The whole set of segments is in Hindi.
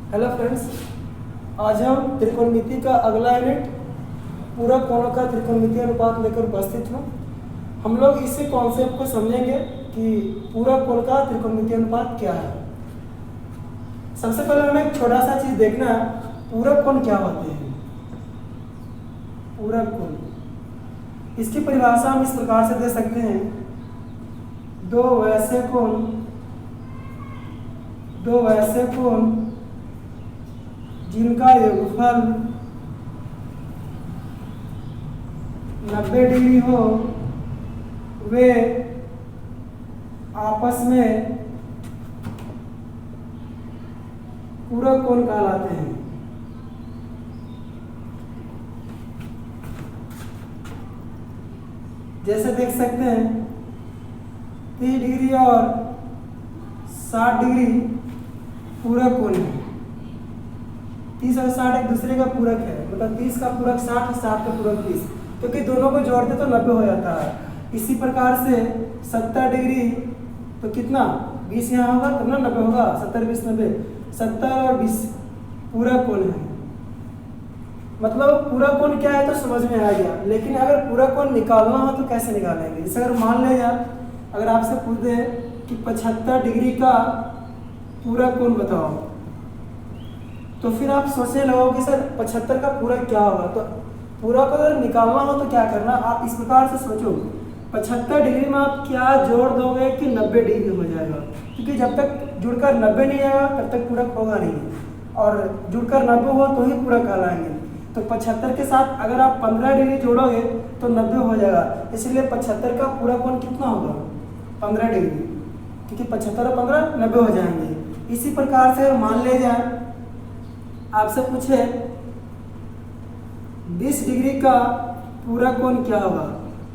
हेलो फ्रेंड्स, आज हम त्रिकोणमिति का अगला यूनिट पूरक कोणों का त्रिकोणमितीय अनुपात लेकर उपस्थित हूँ। हम लोग इसी कॉन्सेप्ट को समझेंगे कि पूरक कोण का त्रिकोणमितीय अनुपात क्या है। सबसे पहले हमें एक छोटा सा चीज देखना है, पूरक कोण क्या होते हैं। पूरक कोण, इसकी परिभाषा हम इस प्रकार से दे सकते हैं, दो वैसे कोण जिनका योगफल 90 डिग्री हो, वे आपस में पूरक कोण कहलाते हैं। जैसे देख सकते हैं 30 डिग्री और 60 डिग्री पूरक कोण है। 30 और 60 एक दूसरे का पूरक है, मतलब 30 का पूरक 60 और 60 का पूरक 30, क्योंकि दोनों को जोड़ते तो 90 हो जाता है। इसी प्रकार से 70 डिग्री तो कितना 20 यहाँ होगा तब ना 90 होगा। 70 20 90, 70 और 20 पूरक कोण है। मतलब पूरक कोण क्या है तो समझ में आ गया, लेकिन अगर पूरक कोण निकालना हो तो कैसे निकालेंगे। जैसे अगर मान लिया अगर आपसे पूछ दे कि 75 डिग्री का पूरक कोण बताओ, तो फिर आप सोचने लगोगे सर 75 का पूरक क्या होगा। तो पूरक अगर निकालना हो तो क्या करना, आप इस प्रकार से सोचो 75 डिग्री में आप क्या जोड़ दोगे कि 90 डिग्री हो जाएगा, क्योंकि जब तक जुड़कर 90 नहीं आएगा तब तक पूरक होगा नहीं, और जुड़कर 90 हो तो ही पूरक कहलाएंगे। तो 75 के साथ अगर आप 15 डिग्री जोड़ोगे तो 90 हो जाएगा, इसलिए 75 का पूरक कोण कितना होगा 15 डिग्री, क्योंकि 75 और 15 90 हो जाएंगे। इसी प्रकार से मान ले जाए आपसे पूछे 20 डिग्री का पूरक कोण क्या होगा,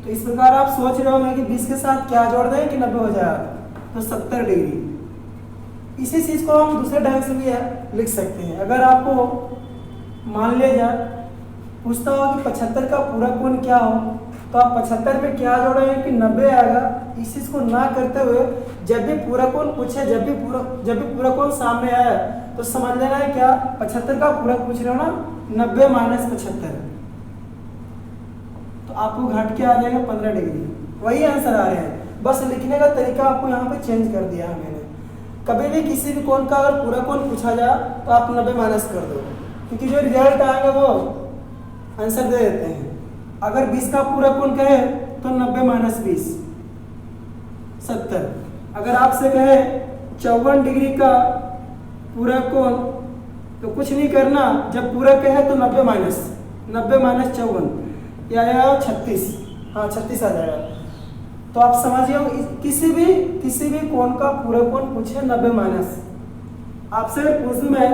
तो इस प्रकार आप सोच रहे होंगे कि 20 के साथ क्या जोड़ दें कि 90 हो जाएगा, तो 70 डिग्री। इसी चीज को हम दूसरे ढंग से भी लिख सकते हैं। अगर आपको मान लिया जाए पूछता हो कि 75 का पूरक कोण क्या हो, तो आप 75 में क्या जोड़ेंगे कि 90 आएगा। इस चीज को ना करते हुए जब भी पूरक कोण पूछे, जब भी पूरक कोण सामने आया तो समझ लेना है क्या 75 का पूरक पूछ रहे हो ना, 90 माइनस 75, तो आपको घट के आ जाएगा 15 डिग्री। वही आंसर आ रहे हैं, बस लिखने का तरीका आपको यहाँ पे चेंज कर दिया है मैंने। कभी भी किसी भी कोण का अगर पूरक कोण पूछा जाए तो आप 90 माइनस कर दो, क्योंकि जो रिजल्ट आएगा वो आंसर दे देते हैं। अगर 20 का पूरक कोण कहे तो 90 माइनस 20 70। अगर आपसे कहे 54 डिग्री का पूरक कोण, तो कुछ नहीं करना, जब पूरक कहे तो 90 माइनस 54 या 36, हाँ 36 आ जाएगा। तो आप समझिए किसी भी कोण का पूरक कोण पूछे 90 माइनस। आपसे पूछ में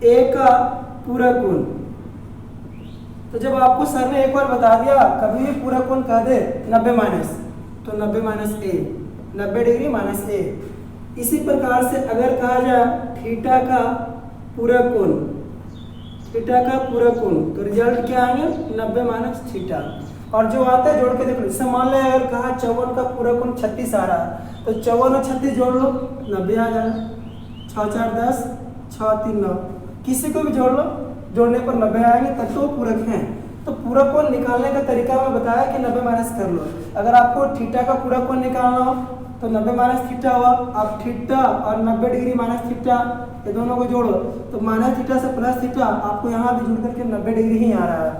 ए का पूरक कोण, तो जब आपको सर ने एक बार बता दिया कभी भी पूरक कोण कह दे 90 माइनस, तो 90 माइनस ए 90 डिग्री माइनस ए। इसी प्रकार से अगर कहा जाए थीटा का पूरक कोण, तो रिजल्ट क्या आएंगे 90 माइनस थीटा। और जो आता है जोड़ के देखो, जैसे मान लें अगर कहा 54 का पूरक कोण 36 आ रहा है, तो 54 और 36 जोड़ लो 90 आ जाएगा। 6 4 10, 6 3 9, किसी को भी जोड़ लो, जोड़ने पर 90 आएंगे, तब तो वो पूरक हैं। तो पूरक कोण निकालने का तरीका मैं बताया कि 90 माइनस कर लो। अगर आपको थीटा का पूरक कोण निकालना हो तो 90 माइनस थीटा हुआ, आप थीटा और 90 डिग्री माइनस थीटा ये दोनों को जोड़ो, तो माइनस थीटा से प्लस थीटा आपको यहाँ भी जुड़ करके 90 डिग्री ही आ रहा है।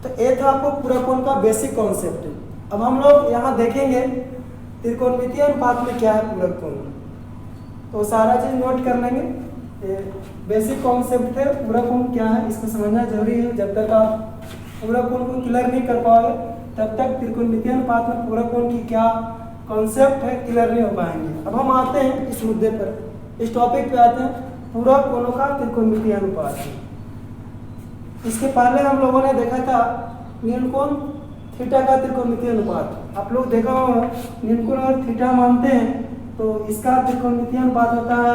तो ये था आपको पूरक कोण का बेसिक कॉन्सेप्ट। अब हम लोग यहाँ देखेंगे त्रिकोणमितीय अनुपात में क्या है पूरक कोण, तो सारा चीज नोट कर लेंगे। बेसिक कॉन्सेप्ट है पूरक कोण क्या है, इसको समझना जरूरी है। जब तक आप पूरक कोण को क्लियर नहीं कर पाओगे तब तक त्रिकोणमितीय अनुपात में पूरक कोण की क्या कॉन्सेप्ट है क्लियर नहीं हो पाएंगे। अब हम आते हैं इस मुद्दे पर, इस टॉपिक पे आते हैं पूरक कोणों का त्रिकोणमितीय अनुपात। इसके पहले हम लोगों ने देखा था न्यूनकोण थीटा का त्रिकोणमितीय अनुपात। आप लोग देखा होगा न्यूनकोण अगर थीटा मानते हैं तो इसका त्रिकोणमितीय अनुपात होता है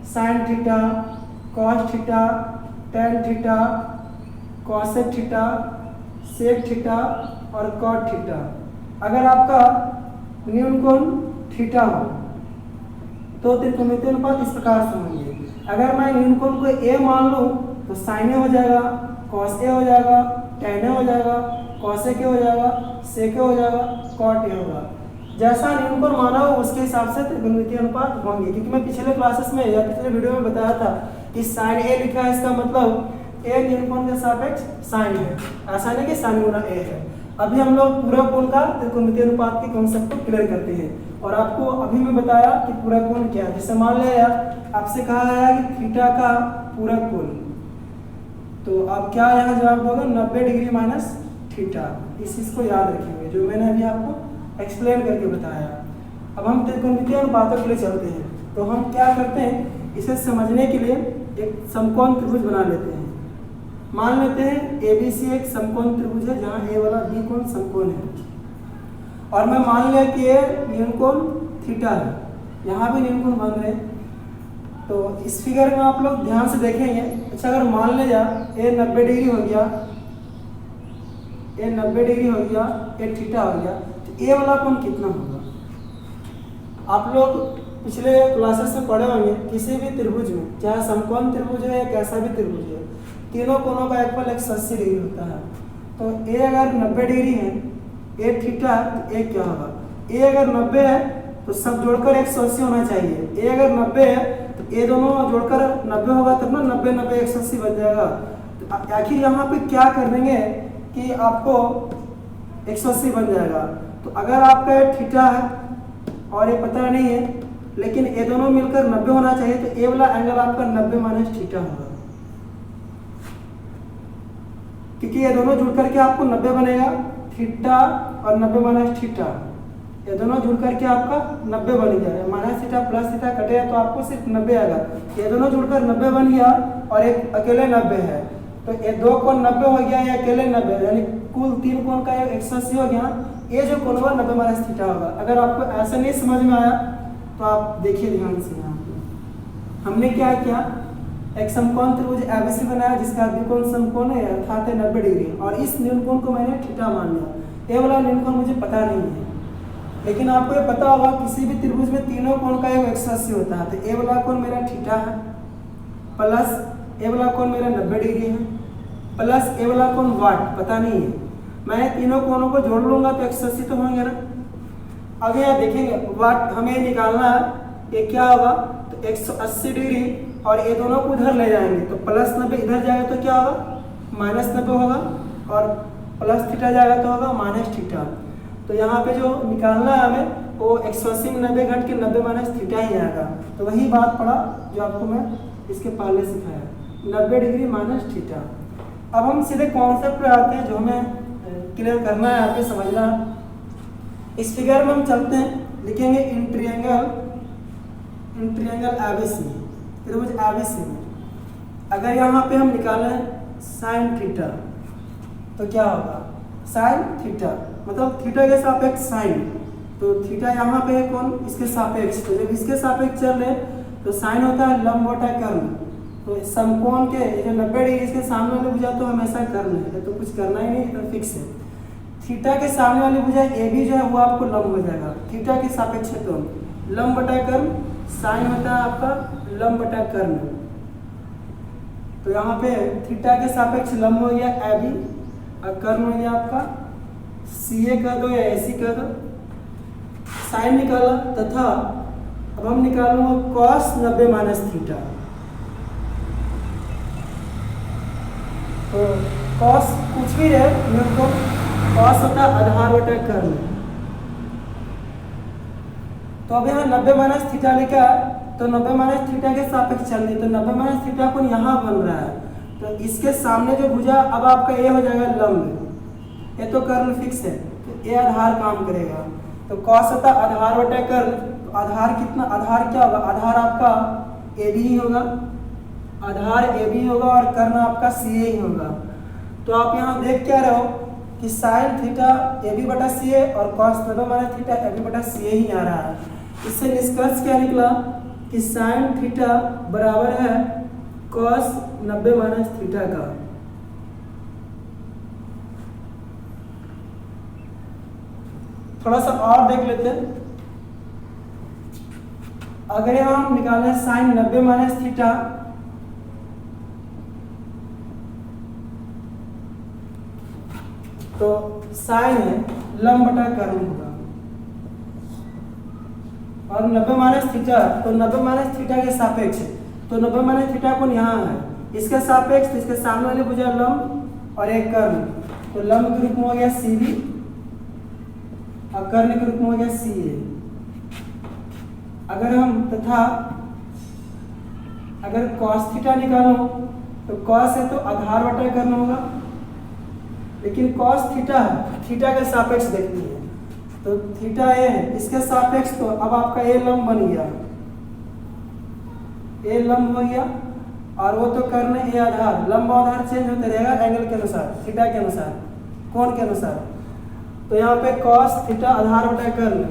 sine theta, cos theta, tan theta, cosec theta, sec theta और कॉट थीटा। अगर आपका न्यूनकोण थीटा हो तो त्रिकोणमितीय अनुपात इस प्रकार समझिए। अगर मैं न्यूनकोण को ए मान लूँ तो साइन ए हो जाएगा, कॉस ए हो जाएगा, टेन ए हो जाएगा, कॉस ए के हो जाएगा, सेक ए हो जाएगा, कॉट ए होगा। जैसा न्यूनकोण माना हो उसके हिसाब से त्रिकोणमितीय अनुपात होंगे। क्योंकि मैं पिछले क्लासेस में या पिछले वीडियो में बताया था कि साइन ए लिखा है, इसका मतलब ए न्यूनकोण के सापेक्ष साइन है, ऐसा नहीं कि साइन गुना ए है। अभी हम लोग पूरा कोण का त्रिकोणमितीय अनुपात के कॉन्सेप्ट को क्लियर करते हैं। और आपको अभी मैं बताया कि पूरा कोण क्या है। जैसे मान लिया आपसे कहा गया कि थीटा का पूरा कोण, तो आप क्या यहाँ जवाब दोगे 90 डिग्री माइनस थीटा। इस चीज को याद रखेंगे जो मैंने अभी आपको एक्सप्लेन करके बताया। अब हम त्रिकोणमितीय अनुपातों के लिए चलते हैं। तो हम क्या करते हैं, इसे समझने के लिए एक समकोण त्रिभुज बना लेते हैं। मान लेते हैं ABC एक समकोण त्रिभुज है जहाँ A वाला B कोण समकोण है, और मैं मान लिया कि ये न्यूनकोण थीटा है, यहाँ भी न्यूनकोण बन रहे। तो इस फिगर में आप लोग ध्यान से देखेंगे। अच्छा, अगर मान लिया A 90 डिग्री हो गया, A 90 डिग्री हो गया, A थीटा हो गया, तो A वाला कोण कितना होगा? आप लोग पिछले क्लासेस में पढ़े होंगे किसी भी त्रिभुज में, चाहे समकोण त्रिभुज है या कैसा भी त्रिभुज है, तीनों कोणों का योगफल 180 डिग्री होता है। तो A अगर 90 डिग्री है, A थीटा, तो A क्या होगा? A अगर 90 है तो सब जोड़कर 180 होना चाहिए। A अगर 90 है तो A दोनों जोड़कर 90 होगा, तब ना 90 90 180 बन जाएगा। तो आखिर यहाँ पे क्या कर देंगे कि आपको 180 बन जाएगा। तो अगर आपका थीटा है और ये पता नहीं है, लेकिन ये दोनों मिलकर 90 होना चाहिए, तो ए वाला एंगल आपका 90 माइनस थीटा होगा, क्योंकि ये दोनों जुड़ करके आपको 90 बनेगा। थीटा और 90 माइनस थीटा, ये दोनों जुड़ करके आपका 90 बन गया। माइनस थीटा प्लस थीटा कटेगा तो आपको सिर्फ 90 आएगा। ये दोनों जुड़कर 90 बन गया और एक अकेले 90 है, तो ये दो कोण 90 हो गया, ये अकेले 90, यानी कुल तीन कोण का 180 हो गया। ये जो कोण होगा 90 माइनस थीटा होगा। अगर आपको ऐसा नहीं समझ में आया तो आप देखिए ध्यान से। यहाँ पे हमने क्या किया, एक समकोण त्रिभुज ABC बनाया जिसका द्विकोण समकोण है अर्थात 90 डिग्री, और इस न्यूनकोण को मैंने थीटा मान लिया। ये वाला न्यूनकोण मुझे पता नहीं है, लेकिन आपको ये पता होगा किसी भी त्रिभुज में तीनों कोण का योग 180 होता है। तो ए वाला कोण मेरा थीटा है, प्लस ए वाला कोण मेरा 90 डिग्री है, प्लस ए वाला कोण वाट पता नहीं है। मैं तीनों कोणों को जोड़ लूंगा तो 180 तो होंगे ना। अब यहाँ देखेंगे वाट हमें निकालना है, ये क्या होगा, तो 180 डिग्री, और ये दोनों को उधर ले जाएंगे तो प्लस 90 इधर जाएगा तो क्या होगा, माइनस 90 होगा, और प्लस थीटा जाएगा तो होगा माइनस थीटा। तो यहाँ पे जो निकालना है हमें वो 180 में 90 घट के 90 माइनस थीटा ही आएगा। तो वही बात पड़ा जो आपको मैं इसके पहले सिखाया, 90 डिग्री माइनस थीटा। अब हम सीधे कॉन्सेप्ट पे आते हैं जो हमें क्लियर करना है, आपके समझना है। इस फिगर में हम चलते हैं, लिखेंगे इन ट्रायंगल ABC, त्रिभुज ABC में अगर यहाँ पे हम निकालें साइन थीटा तो क्या होगा, साइन थीटा मतलब थीटा के सापेक्ष साइन। तो थीटा यहाँ पे है कौन, इसके सापेक्ष। तो जब इसके सापेक्ष चल रहे तो साइन होता है लंब बटा कर्ण। तो समकोण के जो 90 डिग्री इसके सामने वाली भुजा तो हमेशा कर्ण है, तो कुछ करना ही नहीं, इधर फिक्स है। थीटा के सामने वाली भुजा AB जो है वो आपको लंब हो जाएगा, थीटा के सापेक्ष है तो लंब बटा कर्ण, साइन होता है आपका लंब बटा कर्ण। तो यहाँ पे थीटा के सापेक्ष लंब हो गया AB और कर्ण हो गया आपका CA कर दो या AC कर दो। साइन निकाला तथा अब हम निकालूंगा cos 90 माइनस थीटा। तो cos कुछ भी रहे, मेरे को cos होता है आधार बटा कर्ण। तो अब यहाँ 90 माइनस थीटा लिखा है, तो 90 माइनस थीटा के सापेक्ष चल रही, तो 90 माइनस थीटा को यहाँ बन रहा है। तो इसके सामने जो भुजा अब आपका ये हो जाएगा लंब, ये तो कर्ण फिक्स है, तो ये आधार काम करेगा। तो cos होता है आधार बटा कर्ण। तो आधार कितना, आधार क्या होगा, आधार आपका AB ही होगा, आधार AB होगा और कर्ण आपका CA ही होगा। तो आप यहाँ देख क्या रहे हो कि साइन थीटा AB बटा CA और cos 90 माइनस थीटा AB बटा CA ही आ रहा है। इससे निष्कर्ष क्या निकला कि साइन थीटा बराबर है cos 90 माइनस थीटा का। थोड़ा सा और देख लेते हैं। अगर यहाँ हम निकालें साइन 90 माइनस थीटा तो साइन है लंब बटा कर्ण होगा, और 90 माइनस थीटा, तो 90 माइनस थीटा के सापेक्ष है, तो 90 माइनस थीटा कोण यहाँ है, इसके सापेक्ष, इसके सामने वाली भुजा लंब और एक कर्ण, तो लंब के रूप में हो गया सीबी और कर्ण के रूप में हो गया सीए। अगर हम तथा अगर cos थीटा निकालो तो cos है तो आधार बटा कर्ण होगा, लेकिन cos थीटा है, थीटा के सापेक्ष देखनी है, तो थीटा ए है, इसके सापेक्ष, तो अब आपका ए लंब बन गया, ए लंब हो गया, और वो तो कर्ण ए आधार, लंब आधार चेंज होते रहेगा एंगल के अनुसार, थीटा के अनुसार, कोण के अनुसार। तो यहाँ पे cos थीटा आधार बटा कर्ण,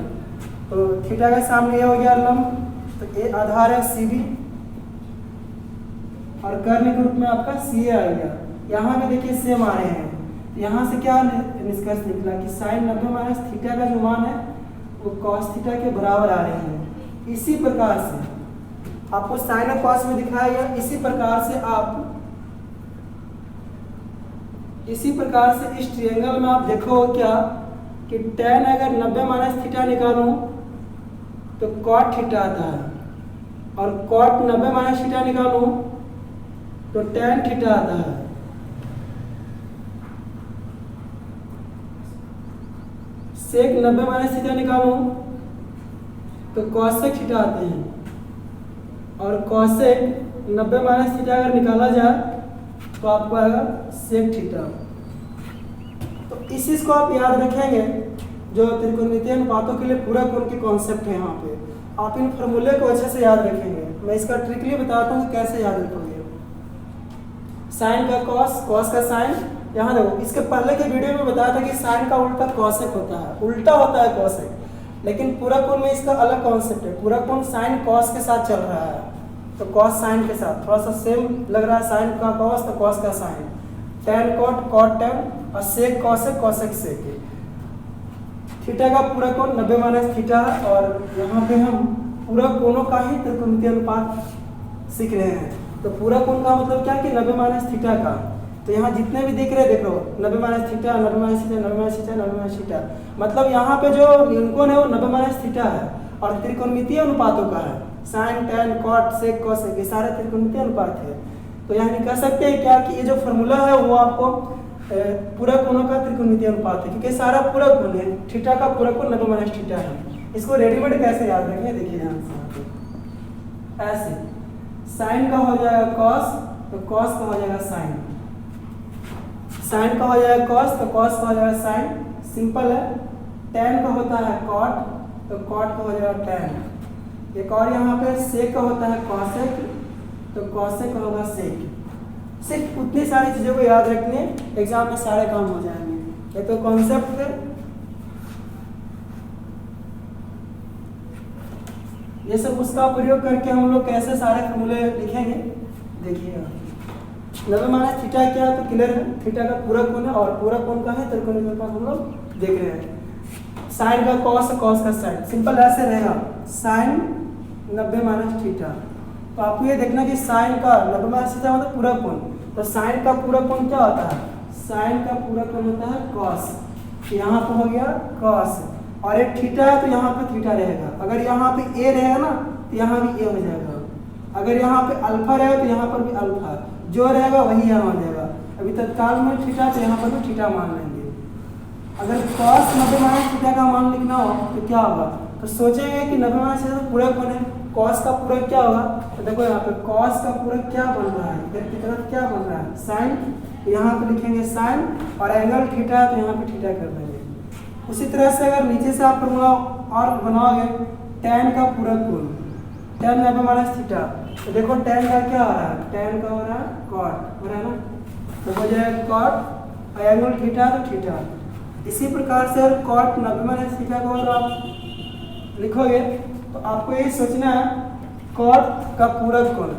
तो थीटा के सामने ये हो गया लंब, तो ए आधार है सीबी और कर्ण के रूप में आपका सी आ गया। यहाँ पे देखिए सेम आ रहे हैं, यहाँ से क्या निष्कर्ष निकला कि साइन 90 माइनस थीटा का जो मान है वो cos थीटा के बराबर आ रहे हैं। इसी प्रकार से आपको साइन और cos में दिखाया गया, इसी प्रकार से इस ट्रायंगल में आप देखो क्या कि tan अगर 90 माइनस थीटा निकालूं तो cot थीटा आता है, और cot 90 माइनस थीटा निकालूं तो tan थीटा आता है। सेक 90 माइनस थीटा निकालूं तो cosec थीटा आते हैं, और cosec 90 माइनस थीटा अगर निकाला जाए तो आपको आएगा सेक थीटा। तो इस चीज को आप याद रखेंगे, जो त्रिकोणमितीय अनुपातों के लिए पूरा कोण के कॉन्सेप्ट है, यहाँ पे आप इन फॉर्मूले को अच्छे से याद रखेंगे। मैं इसका ट्रिकली बताता हूँ कैसे याद रखोगे। साइन का cos, cos का साइन, यहाँ देखो इसके पहले के वीडियो में बताया था कि साइन का उल्टा cosec होता है, उल्टा होता है cosec, लेकिन पूरा कोण में इसका अलग कॉन्सेप्ट है। पूरा कोण साइन cos के साथ चल रहा है, तो cos साइन के साथ थोड़ा सा सेम लग रहा है, साइन का cos तो cos का sine, tan cot cot tan, और sec cosec cosec sec। Theta का पूरा कोण 90 माइनस थीटा है, और यहाँ पे हम पूरा कोणों का ही त्रिकोणमितीय अनुपात सीख रहे हैं। तो पूरा कोण का मतलब क्या कि 90 माइनस थीटा का, तो यहाँ जितने भी दिख रहे हैं, देख लो 90 minus theta, 90 minus theta, 90 minus theta, 90 minus theta, मतलब यहाँ पे जो न्यूनकोण है वो 90 माइनस थीटा है, और त्रिकोणमितीय अनुपातों का है, sign tan cot sec cosec, ये सारे त्रिकोणमितीय अनुपात है। तो यहाँ कह सकते हैं क्या कि ये जो फॉर्मूला है वो आपको पूरा कोणों का त्रिकोणमितीय अनुपात है, क्योंकि सारा पूरा कोण है, थीटा का पूरा कोण 90 माइनस थीटा है। इसको रेडीमेड कैसे याद रखेंगे, देखिए यहाँ से ऐसे, साइन का हो जाएगा cos, तो cos का हो जाएगा साइन, साइन का हो जाएगा cos, तो cos का हो जाएगा साइन, सिंपल है। tan का होता है cot, तो cot का हो जाएगा tan। एक और यहाँ पे sec का होता है cosec, तो cosec का होगा sec। सिर्फ उतनी सारी चीज़ों को याद रखने, एग्जाम में सारे काम हो जाएंगे। ये तो कॉन्सेप्ट है, ये सब उसका प्रयोग करके हम लोग कैसे सारे फॉर्मूले लिखेंगे, देखिएगा। 90 माइनस थीटा क्या है तो क्लियर है, थीटा का पूरा कोण है, और पूरा कोण का है त्रिकोणमितीय अनुपात हम लोग देख रहे हैं। साइन का cos, cos का साइन, सिंपल ऐसे रहेगा, साइन 90 माइनस थीटा। तो आपको ये देखना कि साइन का 90 माइनस थीटा मतलब पूरा कोण, तो साइन का पूरा कोण क्या होता है, साइन का पूरा कोण होता है cos, यहाँ पे हो गया cos, और एक थीटा है तो यहाँ पे थीटा रहेगा। अगर यहाँ पे a रहेगा ना तो यहाँ भी a हो जाएगा, अगर यहाँ पे अल्फा रहेगा तो यहाँ पर भी अल्फा, जो रहेगा वही यहाँ हो जाएगा। अभी तत्काल में थीटा, तो यहाँ पर भी थीटा मान लेंगे। अगर cos 90 माइनस थीटा का मान लिखना हो तो क्या होगा, तो सोचेंगे कि 90 माइनस थीटा तो पूरा कोण है, cos का पूरा क्या होगा, तो देखो यहाँ पे cos का पूरा क्या बन रहा है, इधर की तरफ क्या बन रहा है साइन, तो यहाँ पे लिखेंगे साइन, और एंगल थीटा है तो यहाँ पे थीटा कर देंगे। उसी तरह से अगर नीचे से आप फॉर्मूला और बनाओगे, tan का पूरा कोण, tan 90 माइनस थीटा, तो देखो tan का क्या हो रहा है, tan का हो रहा है cot, हो रहा है ना, तो हो जाएगा cot, और एंगल थीटा तो थीटा। इसी प्रकार से अगर cot 90 माइनस थीटा को अगर आप लिखोगे तो आपको यही सोचना है cot का पूरा कोण,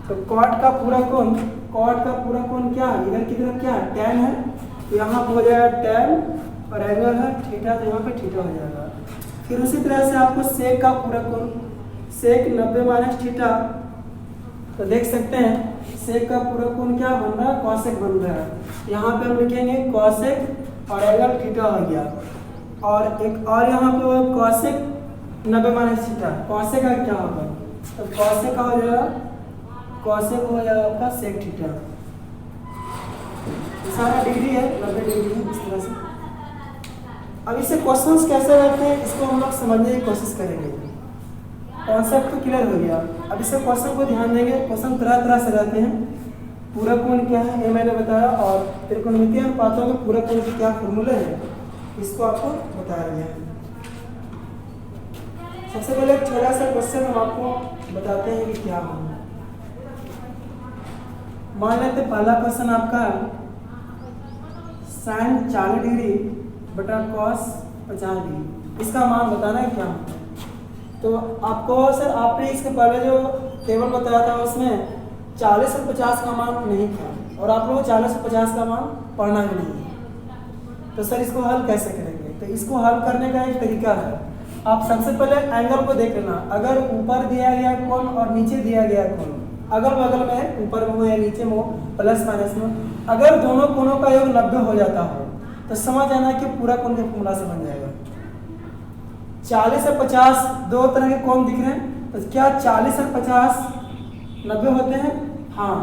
तो cot का पूरा कोण, cot का पूरा कोण क्या है, इधर की तरफ क्या है tan है, तो यहाँ पर हो जाएगा tan, और एंगल है थीटा, तो यहाँ पे थीटा हो जाएगा। फिर उसी तरह से आपको सेक का पूरा कोण, सेक 90 माइनस थीटा, तो देख सकते हैं सेक का पूरा कोण क्या बन रहा है, cosec बन रहा है। यहाँ पे हम लिखेंगे cosec और एंगल थीटा हो गया। और एक और यहाँ पे कॉसेक 90 माइनस थीटा, कॉसेक का क्या होगा, तो कॉसेक का हो जाएगा, कॉसेक हो जाएगा आपका सेक थीटा। सारा डिग्री है, 90 डिग्री है, इस तरह से। अब इससे क्वेश्चंस कैसे रहते हैं इसको हम लोग समझने की कोशिश करेंगे। कॉन्सेप्ट तो क्लियर हो गया। अब इससे क्वेश्चन को ध्यान देंगे। क्वेश्चन तरह तरह से रहते हैं। पूरक कोण क्या है ये मैंने बताया, और त्रिकोणमितीय अनुपातों में पूरक कोण के क्या फॉर्मूले हैं इसको आपको बताया गया है। सबसे पहले एक छोटा सा क्वेश्चन हम आपको बताते हैं कि क्या होगा। मान लेते पहला क्वेश्चन आपका साइन 40 डिग्री बटा कॉस 50 डिग्री, इसका मान बताना है क्या होता है। तो आपको सर आपने इसके पहले जो टेबल बताया था उसमें 40 और 50 का मान नहीं था, और आप लोग 40 और 50 का मान पढ़ना ही नहीं है। तो सर इसको हल कैसे करेंगे, तो इसको हल करने का एक तरीका है। आप सबसे पहले एंगल को देख लेना। अगर ऊपर दिया गया कोण और नीचे दिया गया कोण अगल बगल में, ऊपर में हो या नीचे में हो, प्लस माइनस में, अगर दोनों कोणों का योग 90 हो जाता हो तो समझ आना कि पूरा कोण के फॉर्मूला से बन जाएगा। 40 और 50 दो तरह के कोण दिख रहे हैं, तो क्या 40 और 50 90 होते हैं? हाँ,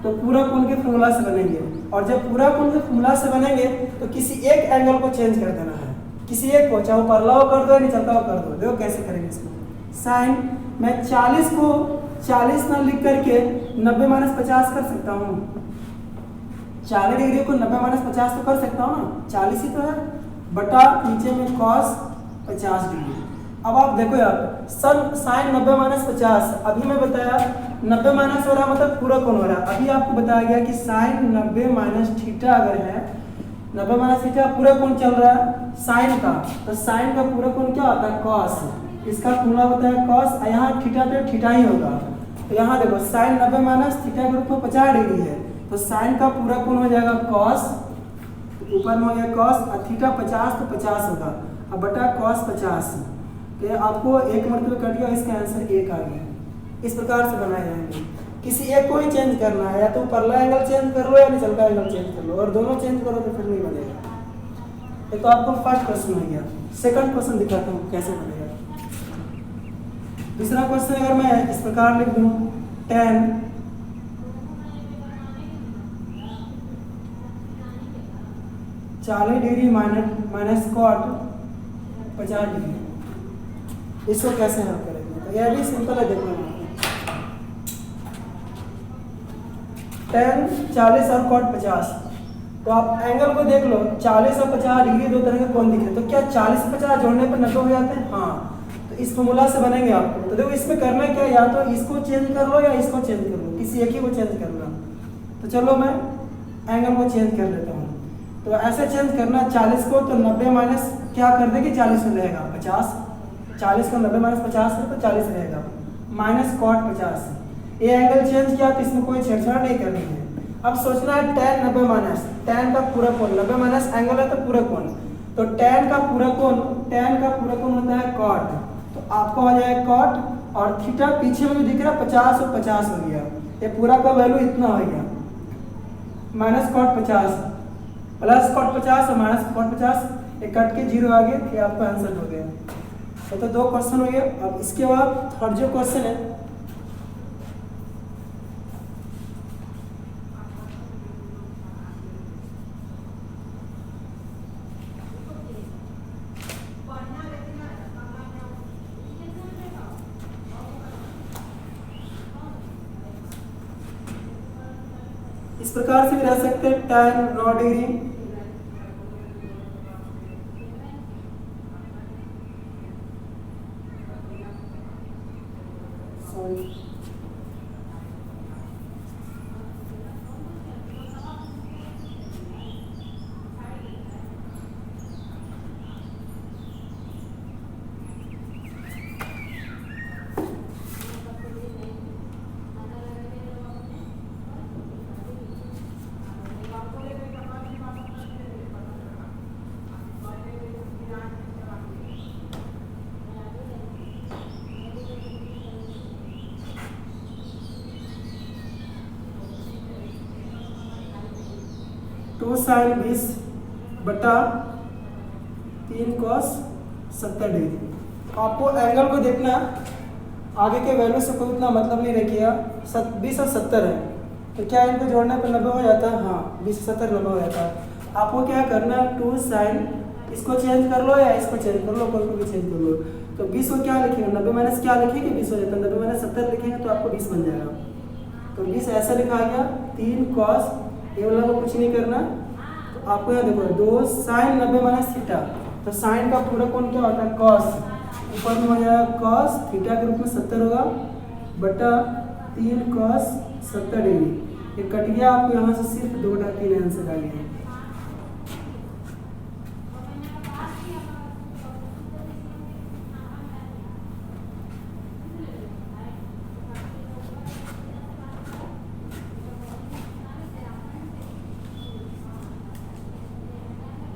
तो पूरा कोण के फॉर्मूला से बनेंगे। और जब पूरा कोण के फॉर्मूला से बनेंगे तो किसी एक एंगल को चेंज कर देना है, किसी एक को, चाहे परला हो कर दो या निचलता हो कर दो। देखो कैसे करेंगे इसको। साइन मैं 40 को 40 ना लिख करके 90 माइनस 50 कर सकता हूँ। 40 डिग्री को 90 माइनस 50 तो कर सकता हूँ ना, 40 ही तो है, बटा नीचे में कॉस 50 डिग्री। अब आप देखो यार, सन साइन 90 माइनस 50, अभी मैं बताया 90 माइनस हो रहा मतलब पूरा कोण हो रहा है। अभी आपको बताया गया कि साइन 90 माइनस थीटा अगर है, 90 माइनस थीटा पूरा कोण चल रहा है साइन का, तो साइन का पूरा कोण क्या होता है? कॉस। इसका फॉर्मूला होता है कॉस, यहाँ थीटा पे थीटा ही होगा। तो यहाँ देखो साइन 90 माइनस थीटा के रूप में 50 डिग्री है, तो साइन का पूरा कोण हो जाएगा कॉस, ऊपर में हो गया कॉस, और थीटा 50 तो 50 होगा, अब बटा कॉस 50। तो आपको एक मरतबे कट गया, इसका आंसर 1 आ गया। इस प्रकार से बनाए जाएंगे। किसी एक को ही चेंज करना है, या तो परला एंगल चेंज कर लो या निचलता एंगल चेंज कर लो, और दोनों चेंज करो तो फिर नहीं बनेगा। ये तो आपको फर्स्ट क्वेश्चन हो गया। सेकंड क्वेश्चन दिखाता हूँ कैसे बनेगा। दूसरा क्वेश्चन अगर मैं इस प्रकार लिख दूँ, tan 40 degree minus cot 50 degree, इसको कैसे हल करेंगे? तो यह भी सिंपल है। देखो tan 40 और कॉट 50, तो आप एंगल को देख लो, 40 और 50 डिग्री दो तरह के कोण दिख रहे, तो क्या 40 और 50 जोड़ने पर 90 हो जाते हैं? हाँ, तो इस फॉर्मूला से बनेंगे आपको। तो देखो इसमें करना क्या, या तो इसको चेंज कर लो या इसको चेंज कर लो, किसी एक ही को चेंज करना। तो चलो मैं एंगल को चेंज कर लेता हूँ। तो ऐसे चेंज करना 40 को, तो 90 माइनस क्या कर देंगे, 40 में रहेगा 50, 40 को 90 माइनस 50 है तो 40 रहेगा, माइनस कॉट 50। ये एंगल चेंज किया तो इसमें कोई छेड़छाड़ नहीं करनी है। अब सोचना है tan 90 माइनस, tan का पूरा कोण, 90 माइनस एंगल है तो पूरा कोण, तो tan का पूरा कोण होता है कॉट, तो आपका हो जाएगा कॉट, और थीटा पीछे में जो दिख रहा है 50 और 50 हो गया, ये पूरा का वैल्यू इतना हो गया, माइनस कॉट 50 प्लस कॉट 50 और माइनस कॉट 50, ये कट के 0 आ गया, ये आपका आंसर हो गया। तो दो क्वेश्चन हो गया। अब इसके बाद थर्ड जो क्वेश्चन है, इस प्रकार से भी रह सकते हैं। tan 9 डिग्री टू साइन 20 बटा 3 cos 70 डिग्री। आपको एंगल को देखना, आगे के वैल्यू से कोई उतना मतलब नहीं रखिएगा। 20 और 70 है तो क्या इनको जोड़ने पर 90 हो जाता है? हाँ, 20 और 70 90 हो जाता है। आपको क्या करना है, 2 sin, इसको चेंज कर लो या इसको चेंज कर लो, कोई को भी चेंज कर लो। तो 20 को क्या लिखेंगे, 90 माइनस क्या लिखेंगे, 20 हो जाता है। 90 माइनस 70 लिखेंगे तो आपको 20 बन जाएगा। तो 20 ऐसा लिखा गया 3 cos, ये वाला को कुछ नहीं करना। तो आपको यहाँ देखो 2 sin 90 माइनस थीटा, तो साइन का पूरा कोण क्या होता है, cos, ऊपर में हो जाएगा cos थीटा के रूप में 70 होगा बटा 3 cos 70 डिग्री। ये कट गया, आपको यहाँ से सिर्फ 2/3 आंसर आ गया।